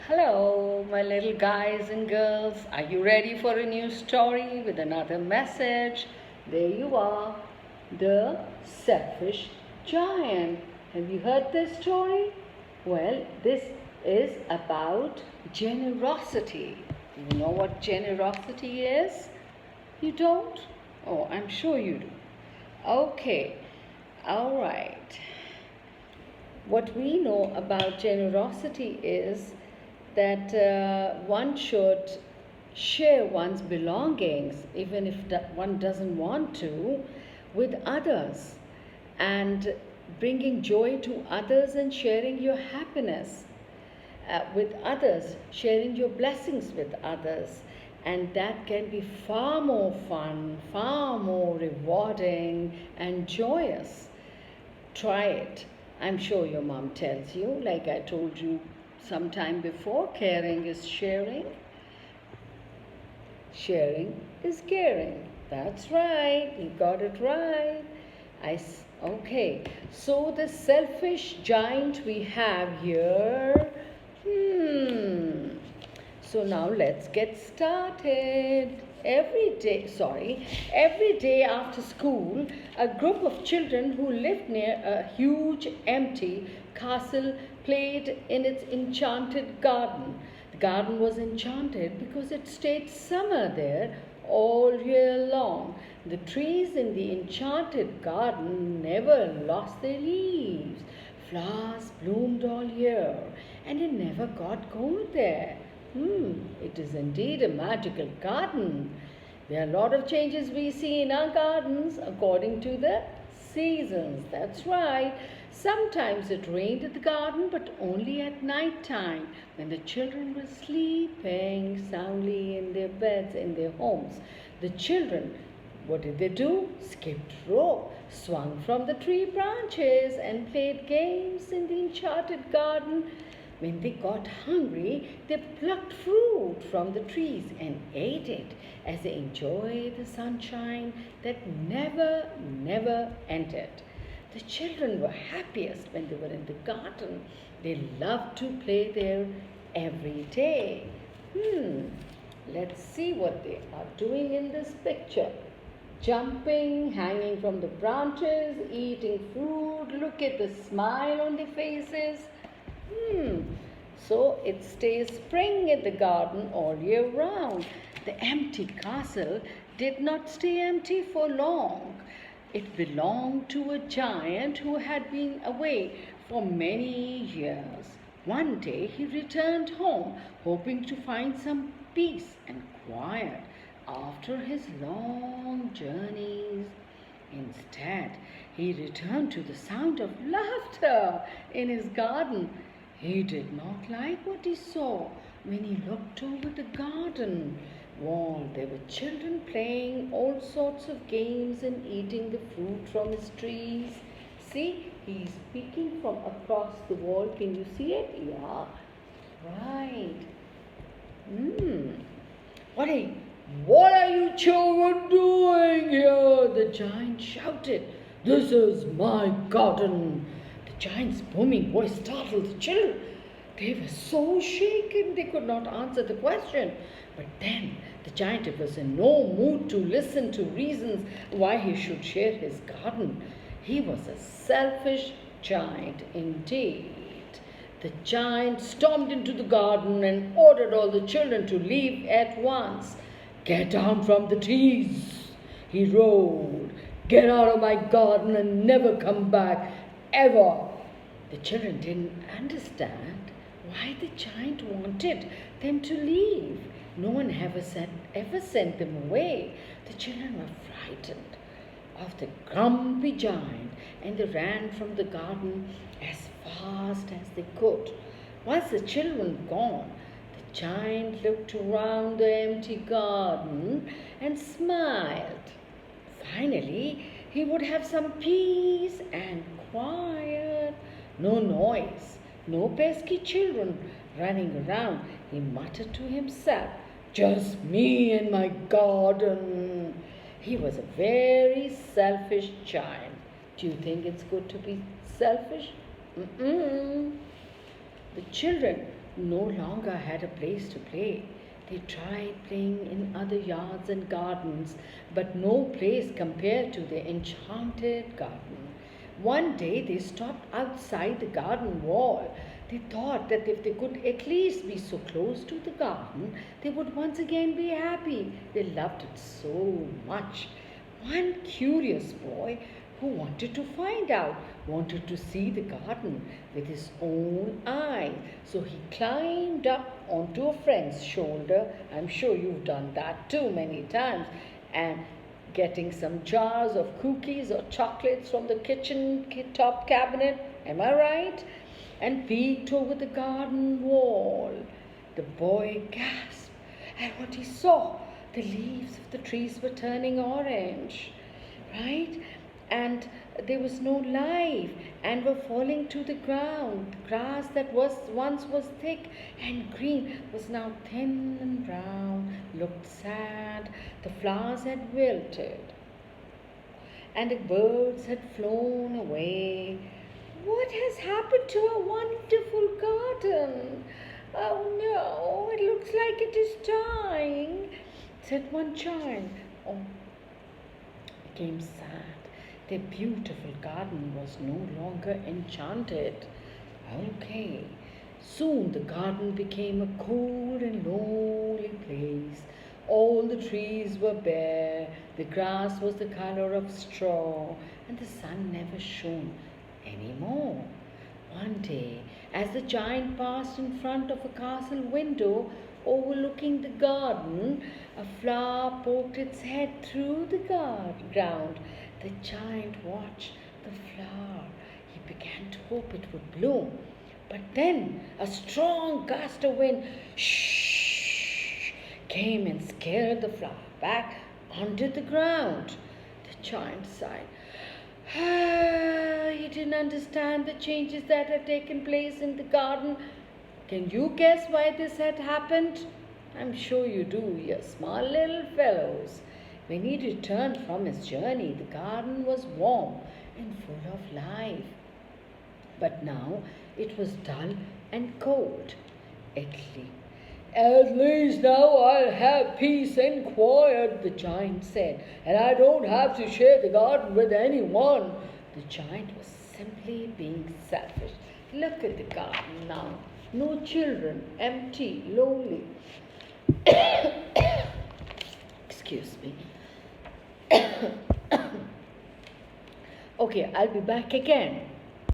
Hello, my little guys and girls. Are you ready for a new story with another message? There you are, the selfish giant. Have you heard this story? Well, this is about generosity. You know what generosity is? You don't? Oh, I'm sure you do. Okay, all right. What we know about generosity is that one should share one's belongings, even if one doesn't want to, with others, and bringing joy to others and sharing your happiness with others, sharing your blessings with others. And that can be far more fun, far more rewarding, and joyous. Try it. I'm sure your mom tells you, like I told you sometime before, caring is sharing. Sharing is caring. That's right. You got it right. Okay. So the selfish giant we have here. So now let's get started. Every day after school, a group of children who lived near a huge empty castle played in its enchanted garden. The garden was enchanted because it stayed summer there all year long. The trees in the enchanted garden never lost their leaves. Flowers bloomed all year, and it never got cold there. It is indeed a magical garden. There are a lot of changes we see in our gardens according to the seasons. That's right. Sometimes it rained at the garden, but only at night time when the children were sleeping soundly in their beds, in their homes. The children, what did they do? Skipped rope, swung from the tree branches, and played games in the enchanted garden. When they got hungry, they plucked fruit from the trees and ate it as they enjoyed the sunshine that never ended. The children were happiest when they were in the garden. They loved to play there every day. Let's see what they are doing in this picture. Jumping, hanging from the branches, eating fruit. Look at the smile on their faces. So it stays spring in the garden all year round. The empty castle did not stay empty for long. It belonged to a giant who had been away for many years. One day he returned home, hoping to find some peace and quiet after his long journeys. Instead, he returned to the sound of laughter in his garden. He did not like what he saw when he looked over the garden wall. There were children playing all sorts of games and eating the fruit from his trees. See, he's peeking from across the wall. Can you see it? Yeah, right. What are you children doing here? The giant shouted. This is my garden. The giant's booming voice startled the children. They were so shaken they could not answer the question. But then the giant was in no mood to listen to reasons why he should share his garden. He was a selfish giant indeed. The giant stormed into the garden and ordered all the children to leave at once. Get down from the trees, he roared. Get out of my garden and never come back, ever. The children didn't understand why the giant wanted them to leave. No one ever sent them away. The children were frightened of the grumpy giant, and they ran from the garden as fast as they could. Once the children gone, the giant looked around the empty garden and smiled. Finally, he would have some peace and quiet. No noise, no pesky children running around. He muttered to himself, just me and my garden. He was a very selfish giant. Do you think it's good to be selfish? The children no longer had a place to play. They tried playing in other yards and gardens, but no place compared to the enchanted garden. One day they stopped outside the garden wall. They thought that if they could at least be so close to the garden, they would once again be happy. They loved it so much. One curious boy who wanted to find out, wanted to see the garden with his own eyes. So he climbed up onto a friend's shoulder. I'm sure you've done that too many times. And getting some jars of cookies or chocolates from the kitchen top cabinet. Am I right? And peeked over the garden wall. The boy gasped at what he saw. The leaves of the trees were turning orange, right? And there was no life and were falling to the ground. The grass that once was thick and green was now thin and brown, looked sad. The flowers had wilted and the birds had flown away. What has happened to our wonderful garden? Oh no, it looks like it is dying, said one child. Oh, became sad. Their beautiful garden was no longer enchanted. Okay. Soon the garden became a cold and lonely place. All the trees were bare, the grass was the color of straw, and the sun never shone anymore. One day, as the giant passed in front of a castle window overlooking the garden, a flower poked its head through the ground. The giant watched the flower. He began to hope it would bloom. But then a strong gust of wind came and scared the flower back onto the ground. The giant sighed. He didn't understand the changes that had taken place in the garden. Can you guess why this had happened? I'm sure you do, you smart little fellows. When he returned from his journey, the garden was warm and full of life. But now it was dull and cold. At least now I'll have peace and quiet, the giant said, and I don't have to share the garden with anyone. The giant was simply being selfish. Look at the garden now. No children, empty, lonely. Excuse me. Okay, I'll be back again.